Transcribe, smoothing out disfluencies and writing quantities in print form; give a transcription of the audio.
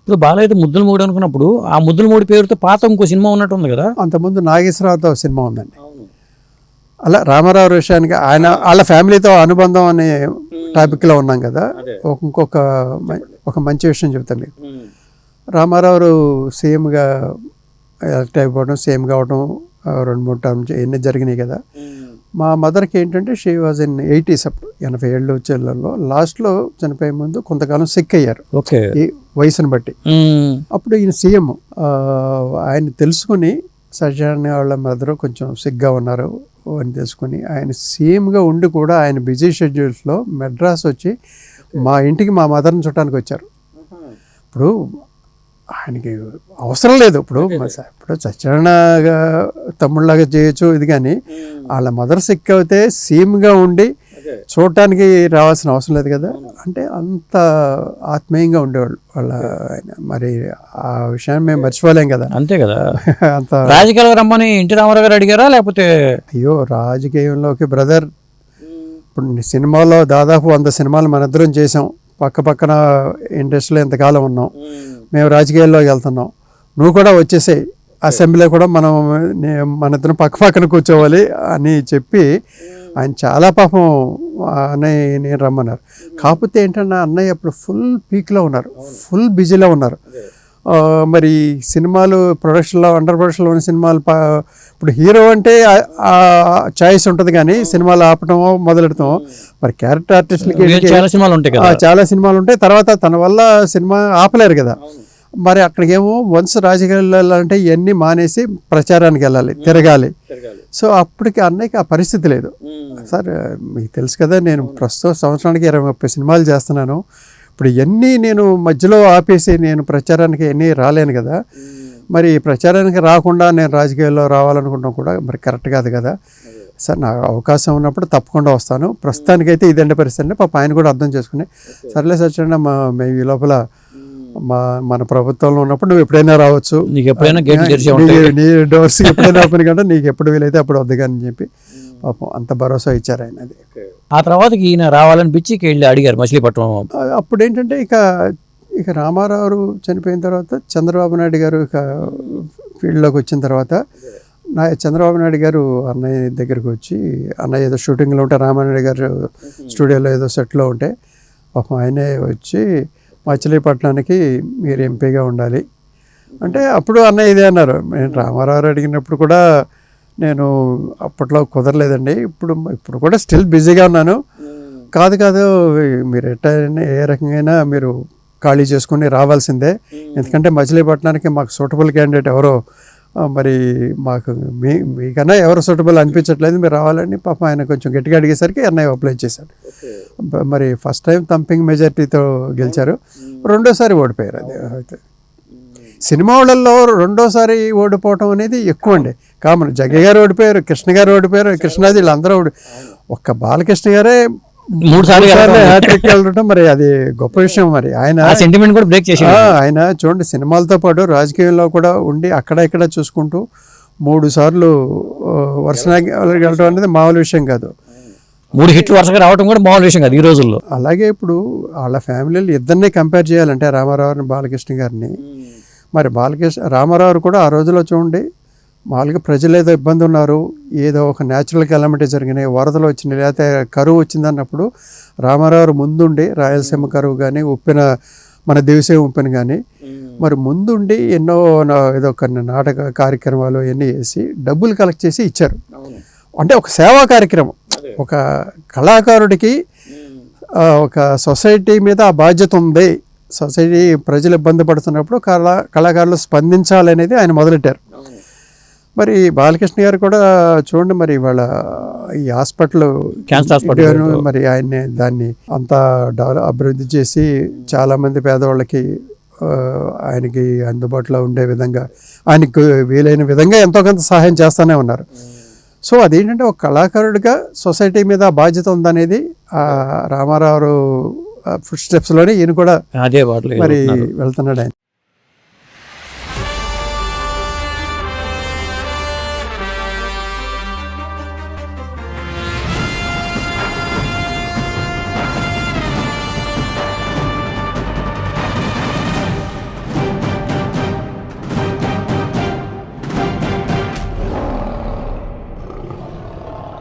ఇప్పుడు బాలయ్య అయితే ముద్దుల మూడు అనుకున్నప్పుడు ఆ ముద్దుల మూడు పేరుతో పాత ఇంకో సినిమా ఉన్నట్టు ఉంది కదా. అంతకుముందు నాగేశ్వరరావుతో సినిమా ఉందండి. అలా రామారావు విషయానికి ఆయన వాళ్ళ ఫ్యామిలీతో అనుబంధం అనే టాపిక్లో ఉన్నాం కదా. ఒక మంచి విషయం చెప్తాను మీకు. రామారావు సీఎంగా ఎలక్ట్ అయిపోవడం, సీఎం కావడం 2-3 టర్మ్స్ ఎన్ని జరిగినాయి కదా. మా మదర్కి ఏంటంటే షీ వాజ్ ఇన్ 80s, అప్పుడు 80 ఏళ్ళు వచ్చేళ్ళలో లాస్ట్లో చనిపోయే ముందు కొంతకాలం సిక్ అయ్యారు ఈ వయసును బట్టి. అప్పుడు ఈయన సీఎం ఆయన తెలుసుకుని సత్యనారాయణ వాళ్ళ మదర్ కొంచెం సిగ్గా ఉన్నారు అని తెలుసుకుని ఆయన సీఎంగా ఉండి కూడా ఆయన బిజీ షెడ్యూల్స్లో మెడ్రాస్ వచ్చి మా ఇంటికి మా మదర్ని చుట్టానికి వచ్చారు. ఇప్పుడు ఆయనకి అవసరం లేదు. ఇప్పుడు సత్యనారాయణ తమ్ముళ్ళలాగా చేయొచ్చు ఇది, కానీ వాళ్ళ మదర్ సిక్ అయితే సీఎంగా ఉండి చూడటానికి రావాల్సిన అవసరం లేదు కదా. అంటే అంత ఆత్మీయంగా ఉండేవాళ్ళు వాళ్ళ ఆయన. మరి ఆ విషయాన్ని మేము మర్చిపోలేం కదా. అంతే కదా. అంత రాజకీయాలు రమ్మని ఎన్టీ రామారావు గారు అడిగారా లేకపోతే? అయ్యో, రాజకీయంలోకి బ్రదర్, ఇప్పుడు సినిమాలో దాదాపు 100 సినిమాలు మనిద్దరం చేసాం, పక్క పక్కన ఇండస్ట్రీలో ఎంతకాలం ఉన్నాం, మేము రాజకీయాల్లోకి వెళ్తున్నాం, నువ్వు కూడా వచ్చేసాయి, అసెంబ్లీలో కూడా మన ఇద్దరం పక్క పక్కన కూర్చోవాలి అని చెప్పి ఆయన చాలా పాపం అన్నయ్య రమ్మన్నారు. కాకపోతే ఏంటన్నా అన్నయ్య అప్పుడు ఫుల్ పీక్లో ఉన్నారు, ఫుల్ బిజీలో ఉన్నారు. మరి సినిమాలు ప్రొడక్షన్లో, అండర్ ప్రొడక్షన్లో ఉన్న సినిమాలు ఇప్పుడు హీరో అంటే చాయిస్ ఉంటుంది, కానీ సినిమాలు ఆపటమో మొదలెడతామో. మరి క్యారెక్టర్ ఆర్టిస్టులకి చాలా సినిమాలు ఉంటాయి, తర్వాత తన వల్ల సినిమా ఆపలేరు కదా. మరి అక్కడికేమో వన్స్ రాజకీయాలు వెళ్ళాలంటే ఇవన్నీ మానేసి ప్రచారానికి వెళ్ళాలి, తిరగాలి. సో అప్పటికి అన్నయ్యకి ఆ పరిస్థితి లేదు. సార్ మీకు తెలుసు కదా, నేను ప్రస్తుతం సంవత్సరానికి 20-30 సినిమాలు చేస్తున్నాను. ఇప్పుడు ఇవన్నీ నేను మధ్యలో ఆపేసి నేను ప్రచారానికి ఎన్ని రాలేను కదా. మరి ప్రచారానికి రాకుండా నేను రాజకీయాల్లో రావాలనుకుంటాం కూడా మరి కరెక్ట్ కాదు కదా. సార్ నాకు అవకాశం ఉన్నప్పుడు తప్పకుండా వస్తాను, ప్రస్తుతానికైతే ఇదండి పరిస్థితి. పాప ఆయన కూడా అర్థం చేసుకుని సర్లే సచ్చండి, మేము ఈ లోపల మన ప్రభుత్వంలో ఉన్నప్పుడు నువ్వు ఎప్పుడైనా రావచ్చు, నీకు ఎప్పుడైనా నీ డోర్స్ ఎప్పుడైనా ఓపెన్ కంటే నీకు ఎప్పుడు వీలైతే అప్పుడు వద్దు కానీ చెప్పి పాపం అంత భరోసా ఇచ్చారు ఆయన. అది ఆ తర్వాత ఈయన రావాలని పిచ్చికి వెళ్ళి అడిగారు మచిలీపట్నం. అప్పుడు ఏంటంటే ఇక రామారావు చనిపోయిన తర్వాత చంద్రబాబు నాయుడు గారు ఇక ఫీల్డ్లోకి వచ్చిన తర్వాత చంద్రబాబు నాయుడు గారు అన్నయ్య దగ్గరికి వచ్చి, అన్నయ్య ఏదో షూటింగ్లో ఉంటే రామానాయుడు గారు స్టూడియోలో ఏదో సెట్లో ఉంటే పాపం ఆయనే వచ్చి మచిలీపట్నానికి మీరు ఎంపీగా ఉండాలి అంటే, అప్పుడు అన్నయ్య ఇదే అన్నారు. నేను రామారావు అడిగినప్పుడు కూడా నేను అప్పట్లో కుదరలేదండి, ఇప్పుడు కూడా స్టిల్ బిజీగా ఉన్నాను, కాదు మీరు ఏ రకంగా మీరు ఖాళీ చేసుకుని రావాల్సిందే, ఎందుకంటే మచిలీపట్నానికి మాకు సూటబుల్ క్యాండిడేట్ ఎవరో మరి మాకు మీకన్నా ఎవరు సూటబుల్ అనిపించట్లేదు, మీరు రావాలని పాపం ఆయన కొంచెం గట్టిగా అడిగేసరికి అన్నయ్య అప్లై చేశారు. మరి ఫస్ట్ టైం థంపింగ్ మెజారిటీతో గెలిచారు, రెండోసారి ఓడిపోయారు. అది అయితే సినిమా వాళ్ళల్లో రెండోసారి ఓడిపోవటం అనేది ఎక్కువ అండి, కామన్. జగ్గయ్య గారు ఓడిపోయారు, కృష్ణ గారు ఓడిపోయారు, కృష్ణాజీ వీళ్ళందరూ ఒక్క బాలకృష్ణ గారే 3 సార్లు హ్యాట్రిక్ వెళ్ళడం మరి అది గొప్ప విషయం. మరి ఆయన సెంటిమెంట్ కూడా బ్రేక్ చేసి ఆయన చూడండి, సినిమాలతో పాటు రాజకీయంలో కూడా ఉండి అక్కడ ఇక్కడ చూసుకుంటూ 3 సార్లు వరుసగా వెళ్ళడం అనేది మామూలు విషయం కాదు. 3 హిట్లు వరుసగా రావడం కూడా మామూలు విషయం కాదు ఈ రోజుల్లో. అలాగే ఇప్పుడు వాళ్ళ ఫ్యామిలీలు ఇద్దరిని కంపేర్ చేయాలంటే రామారావుని బాలకృష్ణ గారిని, మరి రామారావు కూడా ఆ రోజుల్లో చూడండి, మామూలుగా ప్రజలు ఏదో ఇబ్బంది ఉన్నారు, ఏదో ఒక న్యాచురల్ కెలామిటీ జరిగినాయి, వరదలు వచ్చినాయి, లేకపోతే కరువు వచ్చిందన్నప్పుడు రామారావు ముందుండి రాయలసీమ కరువు కానీ మన దేవసేమ ఉప్పెన కానీ మరి ముందుండి ఎన్నో ఏదో కొన్ని నాటక కార్యక్రమాలు ఇవన్నీ చేసి డబ్బులు కలెక్ట్ చేసి ఇచ్చారు. అంటే ఒక సేవా కార్యక్రమం, ఒక కళాకారుడికి ఒక సొసైటీ మీద ఆ బాధ్యత ఉంది, సొసైటీ ప్రజలు ఇబ్బంది పడుతున్నప్పుడు కళాకారులు స్పందించాలనేది ఆయన మొదలెట్టారు. మరి బాలకృష్ణ గారు కూడా చూడండి, మరి వాళ్ళ ఈ క్యాన్సర్ హాస్పిటల్ మరి ఆయన్ని దాన్ని అంతా అభివృద్ధి చేసి చాలామంది పేదవాళ్ళకి ఆయనకి అందుబాటులో ఉండే విధంగా, ఆయనకు వీలైన విధంగా ఎంతో కొంత సహాయం చేస్తూనే ఉన్నారు. సో అదేంటంటే ఒక కళాకారుడిగా సొసైటీ మీద బాధ్యత ఉందనేది రామారావు ఫుట్ స్టెప్స్లోనే ఈయన కూడా అదే మరి వెళ్తున్నాడు ఆయన.